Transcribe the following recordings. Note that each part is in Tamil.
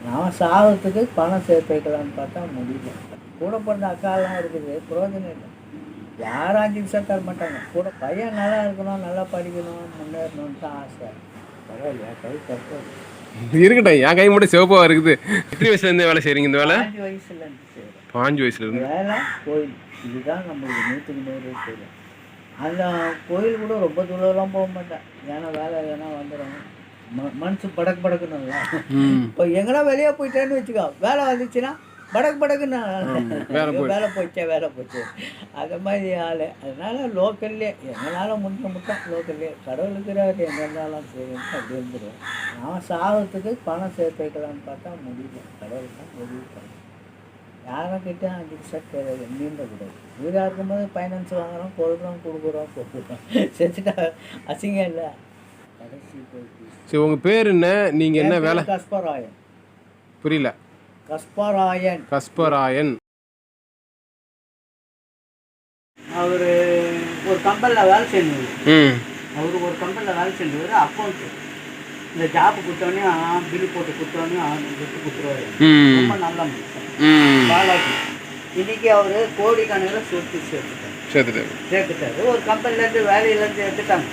நான் சாகிறதுக்கு பணம் சேர்த்து வைக்கலான்னு பார்த்தா முடியல. கூட பிறந்த அக்காலாம் இருக்குது, பிரயோஜனம் இல்லை. யாரும் 5 பைசா தர மாட்டாங்க. கூட பையன் நல்லா இருக்கணும், நல்லா படிக்கணும், முன்னேறணும்னு தான் ஆசை. பரவாயில்லையா, கை தற்போது இருக்கட்டும், என் கை மட்டும் சிவப்பாக இருக்குது. எத்தனை வயசுலேருந்து வேலை செய்கிறீங்க இந்த வேலை? 5 வயசுலேருந்து செய்கிறேன். 5 வயசுலேருந்து வேலை கோயில் இதுதான் நம்மளுக்கு 100க்கு 100 தெரியும். அந்த கோயில் கூட ரொம்ப தூரம்லாம் போக மாட்டேன். ஏன்னா வேலை எதனா வந்துடும், மனசு படக்குன்னு. இப்போ எங்கன்னா வெளியே போயிட்டேன்னு வச்சுக்கோ, வேலை வந்துச்சுன்னா படக்குன்னு வேலை போச்சு அது மாதிரி ஆள். அதனால லோக்கல்லே எங்களால் முட்டம் லோக்கல்லே கடவுள் இருக்கிறாரு, எங்கே இருந்தாலும் சரின்ட்டு அப்படி இருந்துடும். நான் சாகிறதுக்கு பணம் சேர்த்து வைக்கலான்னு பார்த்தா முடியல. கடவுள் தான் முடிவு பண்ணேன். யாரும் கிட்டே 5 பைசா தேவை நீண்டக்கூடாது. வீடாக இருக்கும்போது ஃபைனான்ஸ் வாங்குகிறோம், கொடுக்குறோம் செஞ்சுட்டா அசிங்கம் இல்லை. கடைசி போயிட்டு சரி, உங்கள் பேர் என்ன? நீங்கள் என்ன வேலை? கஸ்பராயன். புரியல. கஸ்பராயன். அவர் ஒரு கம்பெனியில் வேலை செஞ்சவர். ஒரு கம்பெனியில் வேலை செஞ்சவர். அக்கௌண்ட்டு இந்த ஜாப்பு கொடுத்தோடனே பில்லு போட்டு கொடுத்தோடனே விட்டு கொடுத்துருவாரு. ரொம்ப நல்ல மனுஷன் பாலாஜி. இன்னைக்கு அவர் கோடிக்கணக்கில் சொத்து சேர்த்துட்டாரு. ஒரு கம்பெனிலேருந்து வேலையிலேருந்து எடுத்துட்டாங்க.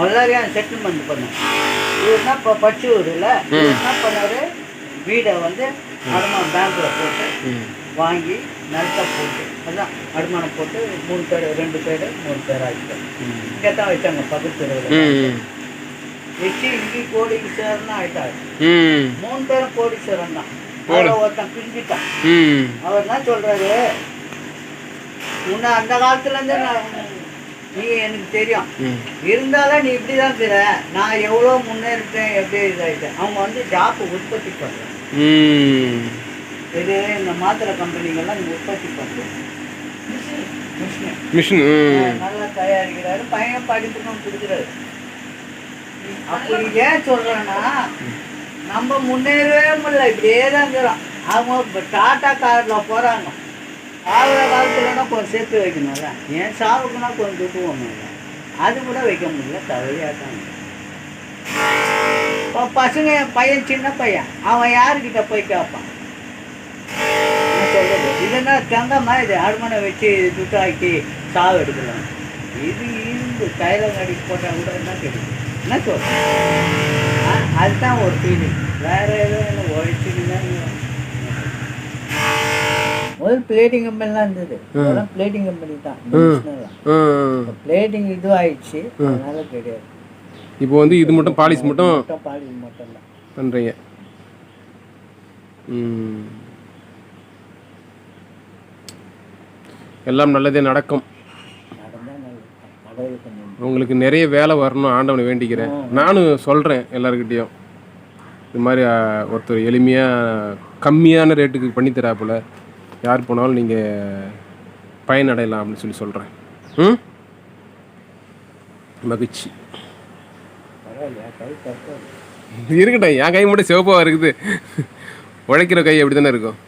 எல்லாரையும் செட்டில்மெண்ட் பண்ணாங்க. இவர்னா இப்போ படிச்சவர் இல்லை, என்ன பண்ணார், வீடை வந்து அடமானம் பேங்க்கில் போட்டு வாங்கி நிலத்தை போட்டு அதான் அடமானம் போட்டு 3 பேர் 2 பேர் 3 பேர் ஆகிட்டார். இங்கே தான் வச்சாங்க பக்கத்து தெருவில் வச்சு. இங்கே கோடீஸ்வரன் ஆகிட்டார். 3 பேரும் கோடீஸ்வரன் தான். ஒருத்தன் பிரிஞ்சுட்டான். அவர் என்ன சொல்கிறாரு, உன்னை அந்த காலத்துலேருந்து நீ எனக்கு தெரியும், இருந்தாலும் நீ இப்படி தான் இருக்கிற, நான் எவ்வளோ முன்னேறிட்டேன், எப்படி இதாகிட்டேன். அவங்க வந்து ஜாப்பு உற்பத்தி பண்ணுறேன். இது இந்த மாத்திரை கம்பெனிகள்லாம் இங்கே உற்பத்தி பண்ணுறோம். மிஷின் நல்லா தயாரிக்கிறாரு. பையன் படிப்புக்கும் கொடுக்குறாரு. அப்படி ஏன் சொல்கிறேன்னா, நம்ம முன்னேறவே முடியல, இப்படியே தான் இருக்கிறோம். அவங்க இப்போ டாட்டா காரில் போகிறாங்க. ஆகிற காலத்துலன்னா கொஞ்சம் சேர்த்து வைக்கணும்ல, ஏன் சாவுக்குன்னா கொஞ்சம் துப்புவோம், அது கூட வைக்க முடியல. கவலையாக தான். இப்போ பசங்க பையன் சின்ன பையன், அவன் யாருக்கிட்ட போய் கேட்பான்? சொல்லுது இதுன்னா தங்கம்மா, இது அடமனை வச்சு துட்டாக்கி சாவு எடுக்கலாம். இது இருந்து கையில் அடிக்க போட்டால் கூட என்ன கிடைக்கும்? என்ன சொல்கிறேன், அதுதான் ஒரு ஃபீலிங். வேறு எதுவும் உழைச்சிக்கிதான். முதல் பிளேட்டிங் கம்பெனிலாம் இருந்தது. அதெல்லாம் பிளேட்டிங் கம்பெனி தான். பிளேட்டிங் இது ஆயிடுச்சு, அதனால கிடையாது. இப்போ வந்து இது மட்டும் பாலிஷ் மட்டும் தான் பண்ணுறீங்க. எல்லாம் நல்லதே நடக்கும். உங்களுக்கு நிறைய வேலை வரணும், ஆண்டவனை வேண்டிக்கிறேன். நானும் சொல்கிறேன் எல்லாருக்கிட்டேயும், இது மாதிரி ஒருத்தர் எளிமையாக கம்மியான ரேட்டுக்கு பண்ணித்தராப்புல யார் போனாலும் நீங்கள் பயனடையலாம் அப்படின்னு சொல்லி சொல்கிறேன். மகிழ்ச்சி. இருக்கட்டும், என் கை மட்டும் சிவப்பாக இருக்குது. உழைக்கிற கை அப்படி தானே இருக்கும்.